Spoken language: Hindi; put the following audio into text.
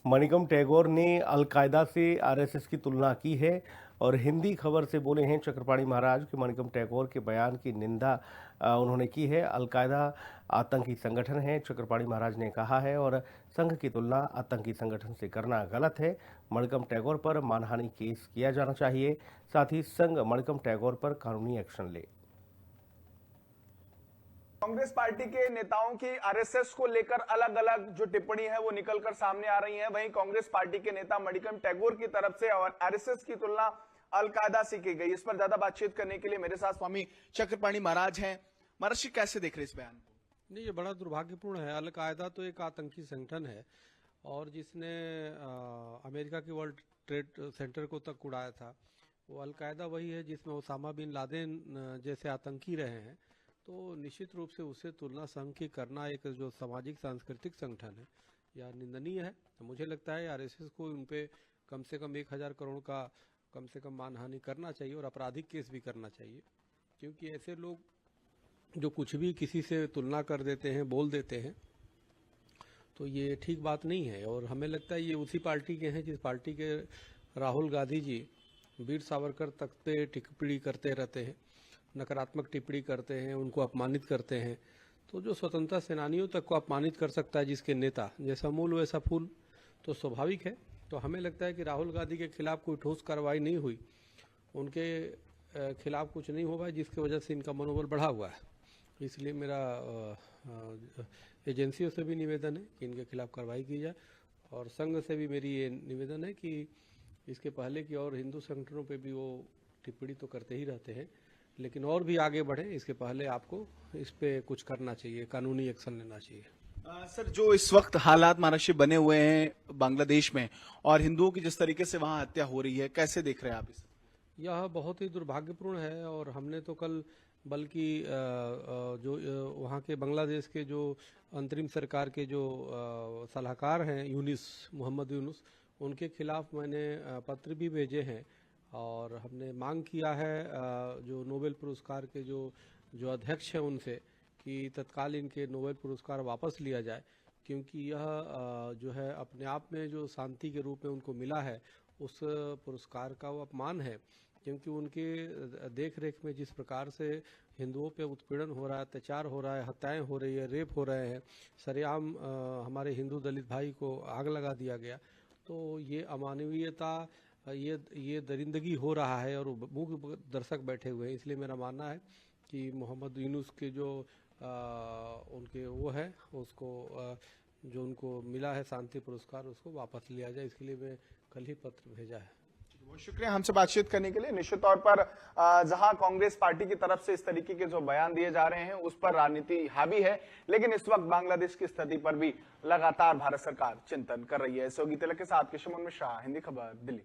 मणिकम टैगोर ने अलकायदा से आरएसएस की तुलना की है और हिंदी खबर से बोले हैं चक्रपाणी महाराज कि मणिकम टैगोर के बयान की निंदा उन्होंने की है। अलकायदा आतंकी संगठन है, चक्रपाणी महाराज ने कहा है, और संघ की तुलना आतंकी संगठन से करना गलत है। मणिकम टैगोर पर मानहानि केस किया जाना चाहिए, साथ ही संघ मणिकम टैगोर पर कानूनी एक्शन ले। कांग्रेस पार्टी के नेताओं की आरएसएस को लेकर अलग अलग जो टिप्पणी है वो निकलकर सामने आ रही है। वहीं कांग्रेस पार्टी के नेता मणिकम टैगोर की तरफ से और आरएसएस की तुलना अलकायदा से की गई। इस पर ज्यादा बातचीत करने के लिए मेरे साथ स्वामी चक्रपाणी महाराज हैं। महाराज जी, कैसे देख रहे इस बयान को? नहीं, ये बड़ा दुर्भाग्यपूर्ण है। अलकायदा तो एक आतंकी संगठन है और जिसने अमेरिका के वर्ल्ड ट्रेड सेंटर को तक उड़ाया था, वो अलकायदा वही है जिसमें ओसामा बिन लादेन जैसे आतंकी रहे हैं। तो निश्चित रूप से उससे तुलना संघ की करना एक जो सामाजिक सांस्कृतिक संगठन है यह निंदनीय है। तो मुझे लगता है आरएसएस को उन पे कम से कम 1000 करोड़ का कम से कम मानहानि करना चाहिए और आपराधिक केस भी करना चाहिए, क्योंकि ऐसे लोग जो कुछ भी किसी से तुलना कर देते हैं, बोल देते हैं, तो ये ठीक बात नहीं है। और हमें लगता है ये उसी पार्टी के हैं जिस पार्टी के राहुल गांधी जी वीर सावरकर तक पे टिप्पणी करते रहते हैं, नकारात्मक टिप्पणी करते हैं, उनको अपमानित करते हैं। तो जो स्वतंत्रता सेनानियों तक को अपमानित कर सकता है जिसके नेता, जैसा मूल वैसा फूल, तो स्वाभाविक है। तो हमें लगता है कि राहुल गांधी के खिलाफ कोई ठोस कार्रवाई नहीं हुई, उनके खिलाफ कुछ नहीं हुआ जिसकी वजह से इनका मनोबल बढ़ा हुआ है। इसलिए मेरा एजेंसियों से भी निवेदन है कि इनके खिलाफ कार्रवाई की जाए, और संघ से भी मेरी ये निवेदन है कि इसके पहले की और हिंदू संगठनों पे भी वो टिप्पणी तो करते ही रहते हैं, लेकिन और भी आगे बढ़े इसके पहले आपको इस पे कुछ करना चाहिए, कानूनी एक्शन लेना चाहिए। सर, जो इस वक्त हालात महाराष्ट्र बने हुए हैं बांग्लादेश में और हिंदुओं की जिस तरीके से वहां हत्या हो रही है, कैसे देख रहे हैं आप इसे? यह बहुत ही दुर्भाग्यपूर्ण है। और हमने तो कल बल्कि जो वहाँ के बांग्लादेश के जो अंतरिम सरकार के जो सलाहकार हैं यूनिस, मोहम्मद यूनुस, उनके खिलाफ मैंने पत्र भी भेजे हैं और हमने मांग किया है जो नोबेल पुरस्कार के जो अध्यक्ष हैं उनसे कि तत्काल इनके नोबेल पुरस्कार वापस लिया जाए, क्योंकि यह जो है अपने आप में जो शांति के रूप में उनको मिला है उस पुरस्कार का वो अपमान है। क्योंकि उनके देख रेख में जिस प्रकार से हिंदुओं पे उत्पीड़न हो रहा है, अत्याचार हो रहा है, हत्याएं हो रही है, रेप हो रहे हैं, सरेआम हमारे हिंदू दलित भाई को आग लगा दिया गया, तो ये अमानवीयता, ये दरिंदगी हो रहा है और मूक दर्शक बैठे हुए हैं। इसलिए मेरा मानना है कि मोहम्मद यूनुस के जो उनके वो है उसको जो उनको मिला है शांति पुरस्कार, उसको वापस लिया जाए। इसके लिए मैं कल ही पत्र भेजा है। बहुत शुक्रिया हमसे बातचीत करने के लिए। निश्चित तौर पर जहां कांग्रेस पार्टी की तरफ से इस तरीके के जो बयान दिए जा रहे हैं उस पर राजनीति हावी है, लेकिन इस वक्त बांग्लादेश की स्थिति पर भी लगातार भारत सरकार चिंतन कर रही है। सहयोगी तिलक के साथ किशोर मिश्रा, हिंदी खबर, दिल्ली।